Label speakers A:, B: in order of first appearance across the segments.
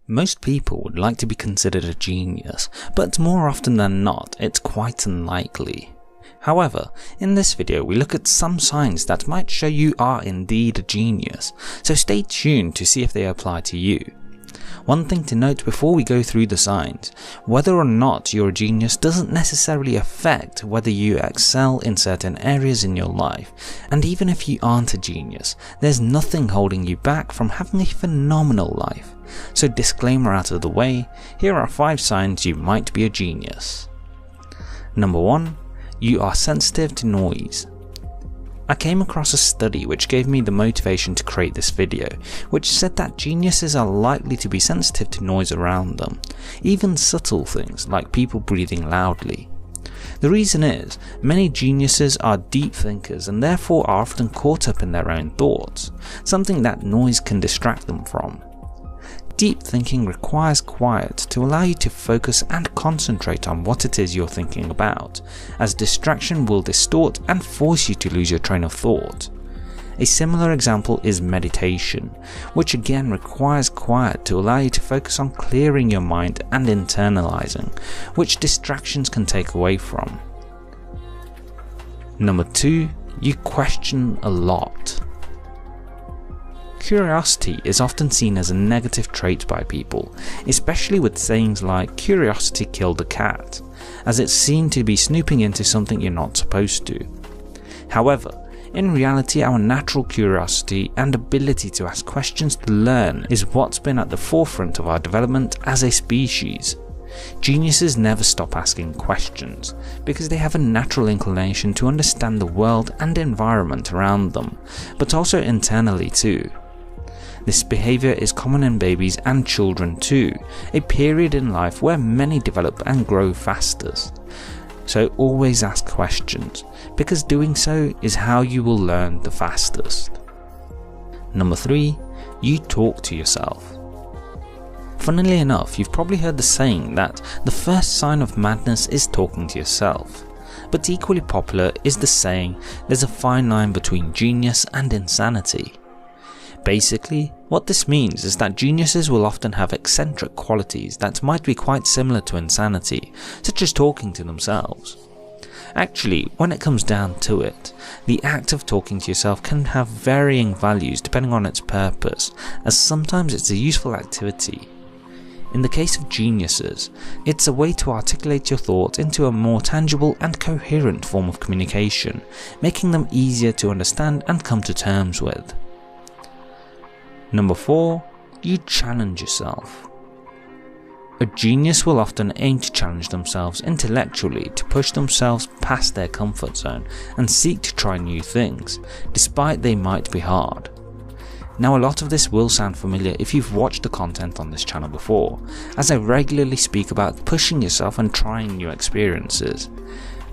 A: Most people would like to be considered a genius, but more often than not, it's quite unlikely. However, in this video we look at some signs that might show you are indeed a genius, so stay tuned to see if they apply to you. One thing to note before we go through the signs: whether or not you're a genius doesn't necessarily affect whether you excel in certain areas in your life, and even if you aren't a genius, there's nothing holding you back from having a phenomenal life. So disclaimer out of the way, here are 5 signs you might be a genius. Number 1. You are sensitive to noise. I came across a study which gave me the motivation to create this video, which said that geniuses are likely to be sensitive to noise around them, even subtle things like people breathing loudly. The reason is, many geniuses are deep thinkers and therefore are often caught up in their own thoughts, something that noise can distract them from. Deep thinking requires quiet to allow you to focus and concentrate on what it is you're thinking about, as distraction will distort and force you to lose your train of thought. A similar example is meditation, which again requires quiet to allow you to focus on clearing your mind and internalizing, which distractions can take away from. Number 2. You question a lot. Curiosity is often seen as a negative trait by people, especially with sayings like "curiosity killed the cat", as it's seen to be snooping into something you're not supposed to. However, in reality, our natural curiosity and ability to ask questions to learn is what's been at the forefront of our development as a species. Geniuses never stop asking questions, because they have a natural inclination to understand the world and environment around them, but also internally too. This behaviour is common in babies and children too, a period in life where many develop and grow fastest. So always ask questions, because doing so is how you will learn the fastest. Number 3. You talk to yourself. Funnily enough, you've probably heard the saying that the first sign of madness is talking to yourself. But equally popular is the saying there's a fine line between genius and insanity. Basically, what this means is that geniuses will often have eccentric qualities that might be quite similar to insanity, such as talking to themselves. Actually, when it comes down to it, the act of talking to yourself can have varying values depending on its purpose, as sometimes it's a useful activity. In the case of geniuses, it's a way to articulate your thoughts into a more tangible and coherent form of communication, making them easier to understand and come to terms with. Number 4. You challenge yourself. A genius will often aim to challenge themselves intellectually to push themselves past their comfort zone and seek to try new things, despite they might be hard. Now, a lot of this will sound familiar if you've watched the content on this channel before, as I regularly speak about pushing yourself and trying new experiences.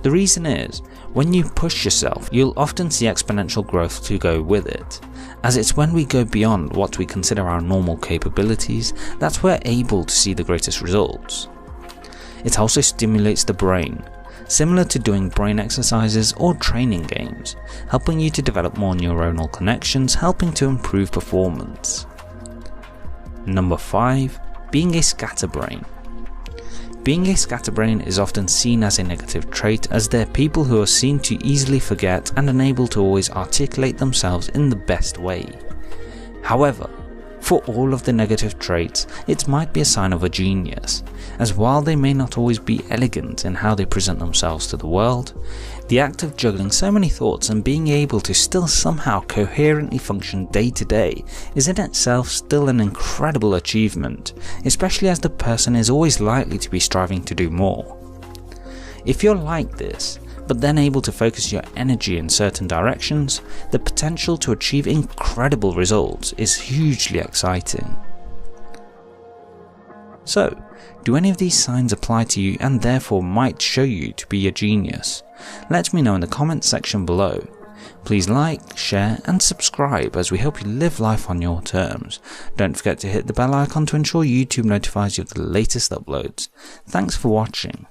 A: The reason is, when you push yourself, you'll often see exponential growth to go with it, as it's when we go beyond what we consider our normal capabilities that we're able to see the greatest results. It also stimulates the brain, similar to doing brain exercises or training games, helping you to develop more neuronal connections, helping to improve performance. Number 5. Being a scatterbrain. Being a scatterbrain is often seen as a negative trait, as they're people who are seen to easily forget and unable to always articulate themselves in the best way. However, for all of the negative traits, it might be a sign of a genius, as while they may not always be elegant in how they present themselves to the world, the act of juggling so many thoughts and being able to still somehow coherently function day to day is in itself still an incredible achievement, especially as the person is always likely to be striving to do more. If you're like this, but then able to focus your energy in certain directions, the potential to achieve incredible results is hugely exciting. So, do any of these signs apply to you and therefore might show you to be a genius? Let me know in the comments section below. Please like, share and subscribe as we help you live life on your terms. Don't forget to hit the bell icon to ensure YouTube notifies you of the latest uploads. Thanks for watching.